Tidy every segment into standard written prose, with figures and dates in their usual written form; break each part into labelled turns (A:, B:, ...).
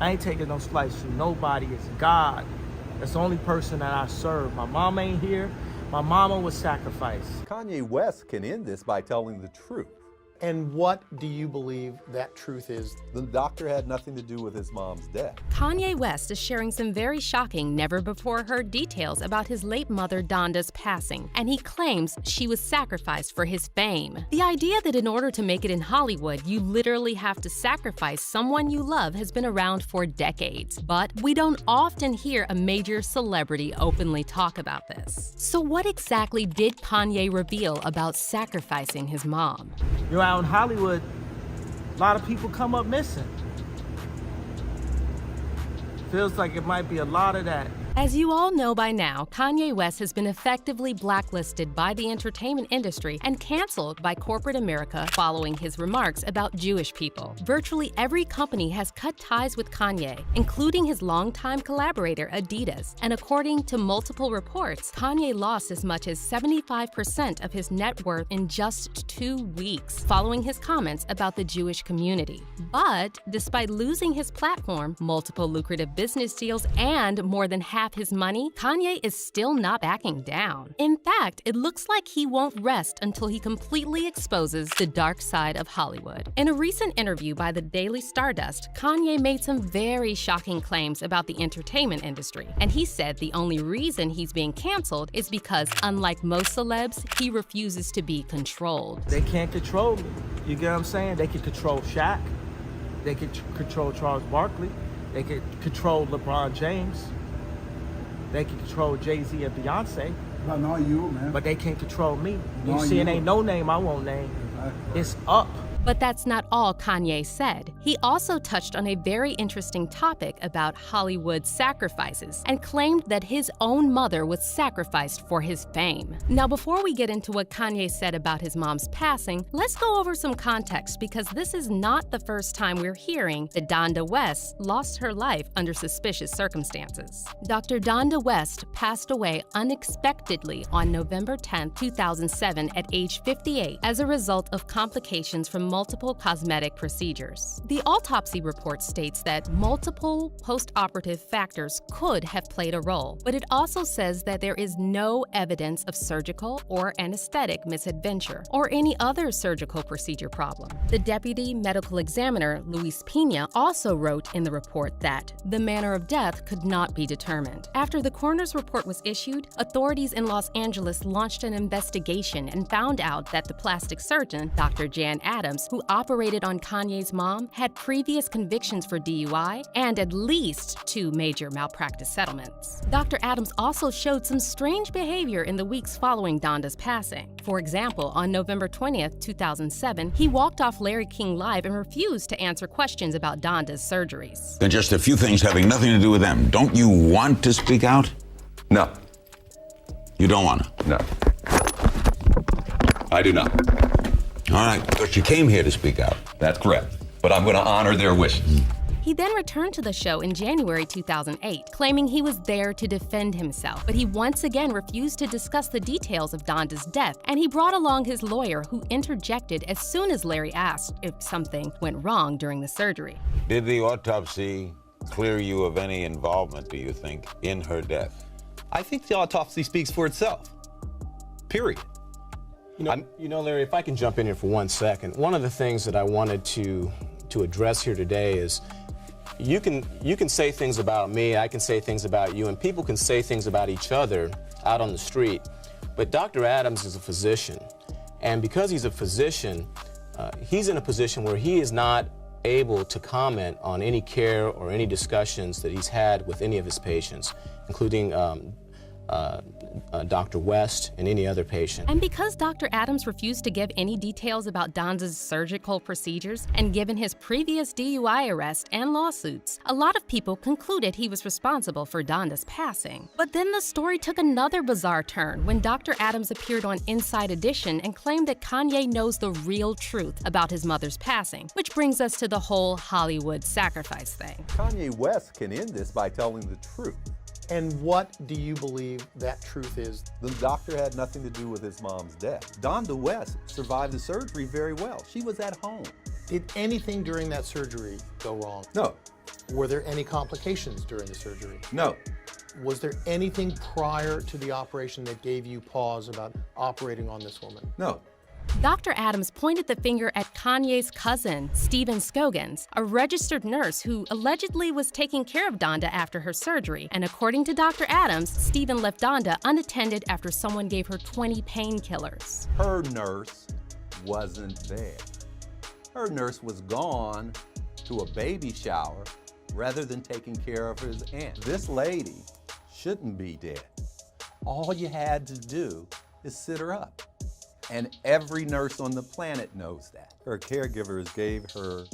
A: I ain't taking no slice from nobody. It's God. That's the only person that I serve. My mom ain't here. My mama was sacrificed.
B: Kanye West can end this by telling the truth.
C: And what do you believe that truth is?
B: The doctor had nothing to do with his mom's death.
D: Kanye West is sharing some very shocking, never-before-heard details about his late mother Donda's passing, and he claims she was sacrificed for his fame. The idea that in order to make it in Hollywood, you literally have to sacrifice someone you love has been around for decades, but we don't often hear a major celebrity openly talk about this. So what exactly did Kanye reveal about sacrificing his mom?
A: Out in Hollywood, a lot of people come up missing. Feels like it might be a lot of that.
D: As you all know by now, Kanye West has been effectively blacklisted by the entertainment industry and canceled by corporate America following his remarks about Jewish people. Virtually every company has cut ties with Kanye, including his longtime collaborator Adidas, and according to multiple reports, Kanye lost as much as 75% of his net worth in just 2 weeks following his comments about the Jewish community. But despite losing his platform, multiple lucrative business deals, and more than half his money, Kanye is still not backing down. In fact, it looks like he won't rest until he completely exposes the dark side of Hollywood. In a recent interview by the Daily Stardust, Kanye made some very shocking claims about the entertainment industry, and he said the only reason he's being canceled is because, unlike most celebs, he refuses to be controlled.
A: They can't control me. You get what I'm saying? They can control Shaq. They can control Charles Barkley. They can control LeBron James. They can control Jay-Z and Beyonce.
E: But not you, man.
A: But they can't control me. You
E: Not
A: see, it
E: you.
A: ain't no name I won't name.
E: Exactly.
A: It's up.
D: But that's not all Kanye said. He also touched on a very interesting topic about Hollywood sacrifices and claimed that his own mother was sacrificed for his fame. Now, before we get into what Kanye said about his mom's passing, let's go over some context because this is not the first time we're hearing that Donda West lost her life under suspicious circumstances. Dr. Donda West passed away unexpectedly on November 10, 2007 at age 58 as a result of complications from multiple cosmetic procedures. The autopsy report states that multiple post-operative factors could have played a role, but it also says that there is no evidence of surgical or anesthetic misadventure or any other surgical procedure problem. The deputy medical examiner, Luis Pena, also wrote in the report that the manner of death could not be determined. After the coroner's report was issued, authorities in Los Angeles launched an investigation and found out that the plastic surgeon, Dr. Jan Adams, who operated on Kanye's mom, had previous convictions for DUI and at least 2 major malpractice settlements. Dr. Adams also showed some strange behavior in the weeks following Donda's passing. For example, on November 20th, 2007, he walked off Larry King Live and refused to answer questions about Donda's surgeries.
F: Then just a few things having nothing to do with them. Don't you want to speak out?
G: No.
F: You don't want to?
G: No. I do not.
F: All right, but you came here to speak out.
G: That's correct. But I'm going to honor their wishes.
D: He then returned to the show in January 2008, claiming he was there to defend himself, but he once again refused to discuss the details of Donda's death, and he brought along his lawyer, who interjected as soon as Larry asked if something went wrong during the surgery.
F: Did the autopsy clear you of any involvement, do you think, in her death?
H: I think the autopsy speaks for itself. Period.
I: You know, Larry, if I can jump in here for 1 second, one of the things that I wanted to address here today is you can say things about me, I can say things about you, and people can say things about each other out on the street. But Dr. Adams is a physician, and because he's a physician, he's in a position where he is not able to comment on any care or any discussions that he's had with any of his patients, including Dr. West and any other patient.
D: And because Dr. Adams refused to give any details about Donda's surgical procedures, and given his previous DUI arrest and lawsuits, a lot of people concluded he was responsible for Donda's passing. But then the story took another bizarre turn when Dr. Adams appeared on Inside Edition and claimed that Kanye knows the real truth about his mother's passing, which brings us to the whole Hollywood sacrifice thing.
B: Kanye West can end this by telling the truth.
C: And what do you believe that truth is?
B: The doctor had nothing to do with his mom's death. Donda West survived the surgery very well. She was at home.
C: Did anything during that surgery go wrong?
B: No.
C: Were there any complications during the surgery?
B: No.
C: Was there anything prior to the operation that gave you pause about operating on this woman?
B: No.
D: Dr. Adams pointed the finger at Kanye's cousin, Stephen Scogans, a registered nurse who allegedly was taking care of Donda after her surgery. And according to Dr. Adams, Stephen left Donda unattended after someone gave her 20 painkillers.
B: Her nurse wasn't there. Her nurse was gone to a baby shower rather than taking care of his aunt. This lady shouldn't be dead. All you had to do is sit her up. And every nurse on the planet knows that. Her caregivers gave her,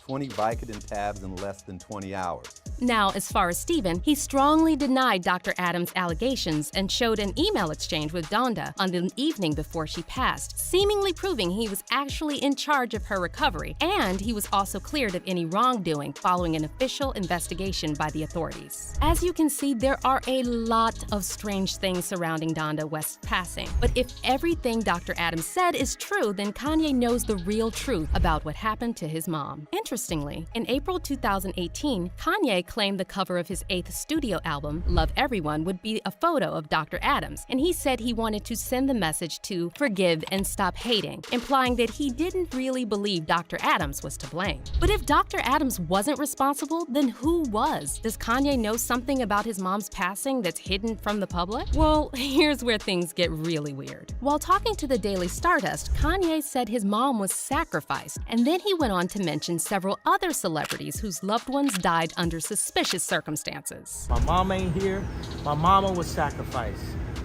B: 20 Vicodin tabs in less than 20 hours.
D: Now, as far as Stephen, he strongly denied Dr. Adams' allegations and showed an email exchange with Donda on the evening before she passed, seemingly proving he was actually in charge of her recovery, and he was also cleared of any wrongdoing following an official investigation by the authorities. As you can see, there are a lot of strange things surrounding Donda West's passing, but if everything Dr. Adams said is true, then Kanye knows the real truth about what happened to his mom. Interestingly, in April 2018, Kanye claimed the cover of his 8th studio album, Love Everyone, would be a photo of Dr. Adams, and he said he wanted to send the message to forgive and stop hating, implying that he didn't really believe Dr. Adams was to blame. But if Dr. Adams wasn't responsible, then who was? Does Kanye know something about his mom's passing that's hidden from the public? Well, here's where things get really weird. While talking to the Daily Stardust, Kanye said his mom was sacrificed, and then he went on to mention several other celebrities whose loved ones died under suspicious circumstances.
A: My mom ain't here. My mama was sacrificed.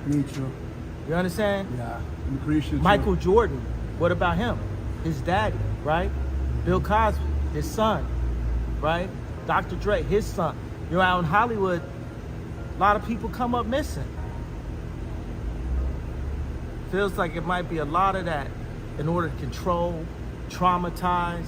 E: Me too.
A: You understand?
E: Yeah, I'm appreciative.
A: Michael Jordan, what about him? His daddy, right? Bill Cosby, his son, right? Dr. Dre, his son. You know, out in Hollywood, a lot of people come up missing. Feels like it might be a lot of that in order to control, traumatize.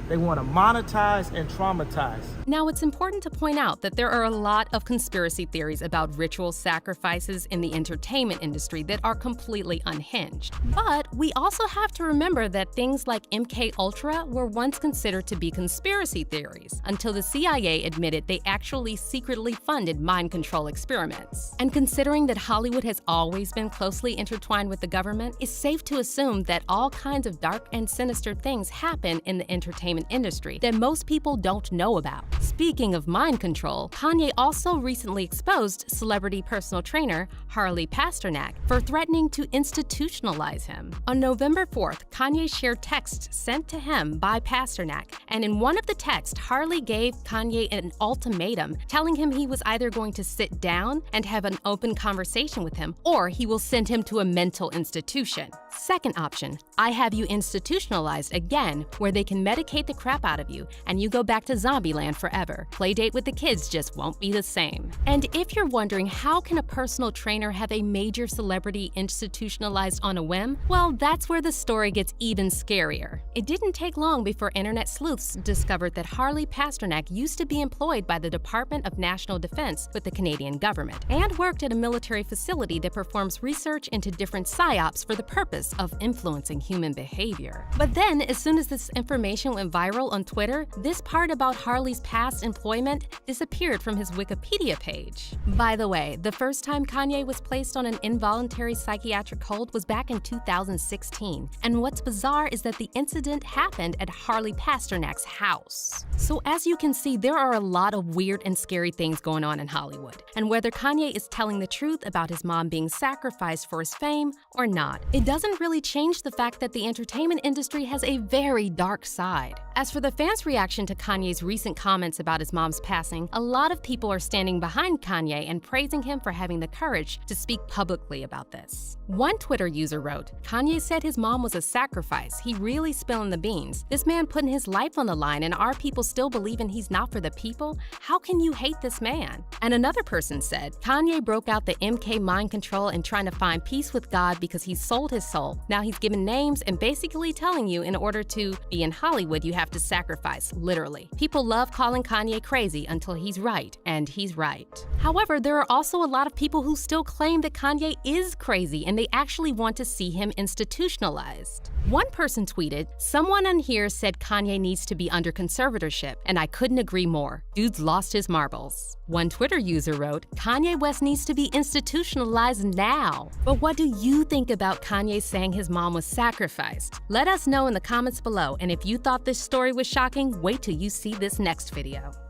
A: They want to monetize and traumatize.
D: Now, it's important to point out that there are a lot of conspiracy theories about ritual sacrifices in the entertainment industry that are completely unhinged. But we also have to remember that things like MK Ultra were once considered to be conspiracy theories until the CIA admitted they actually secretly funded mind control experiments. And considering that Hollywood has always been closely intertwined with the government, it's safe to assume that all kinds of dark and sinister things happen in the entertainment industry that most people don't know about. Speaking of mind control, Kanye also recently exposed celebrity personal trainer Harley Pasternak for threatening to institutionalize him. On November 4th, Kanye shared texts sent to him by Pasternak, and in one of the texts, Harley gave Kanye an ultimatum, telling him he was either going to sit down and have an open conversation with him, or he will send him to a mental institution. Second option, I have you institutionalized again, where they can medicate the crap out of you, and you go back to Zombieland forever. Playdate with the kids just won't be the same. And if you're wondering how can a personal trainer have a major celebrity institutionalized on a whim, well, that's where the story gets even scarier. It didn't take long before internet sleuths discovered that Harley Pasternak used to be employed by the Department of National Defense with the Canadian government, and worked at a military facility that performs research into different psyops for the purpose of influencing human behavior. But then, as soon as this information went viral on Twitter, this part about Harley's past employment disappeared from his Wikipedia page. By the way, the first time Kanye was placed on an involuntary psychiatric hold was back in 2016. And what's bizarre is that the incident happened at Harley Pasternak's house. So as you can see, there are a lot of weird and scary things going on in Hollywood. And whether Kanye is telling the truth about his mom being sacrificed for his fame or not, it doesn't really change the fact that the entertainment industry has a very dark side. As for the fans' reaction to Kanye's recent comments about his mom's passing, a lot of people are standing behind Kanye and praising him for having the courage to speak publicly about this. One Twitter user wrote, "Kanye said his mom was a sacrifice. He really spilling the beans. This man putting his life on the line, and our people still believing he's not for the people? How can you hate this man?" And another person said, "Kanye broke out the MK mind control and trying to find peace with God because he sold his soul. Now he's giving names and basically telling you in order to be in Hollywood, you have have to sacrifice, literally. People love calling Kanye crazy until he's right, and he's right. However, there are also a lot of people who still claim that Kanye is crazy and they actually want to see him institutionalized. One person tweeted, "Someone on here said Kanye needs to be under conservatorship, and I couldn't agree more. Dude's lost his marbles." One Twitter user wrote, "Kanye West needs to be institutionalized now." But what do you think about Kanye saying his mom was sacrificed? Let us know in the comments below, and if you thought this story was shocking, wait till you see this next video.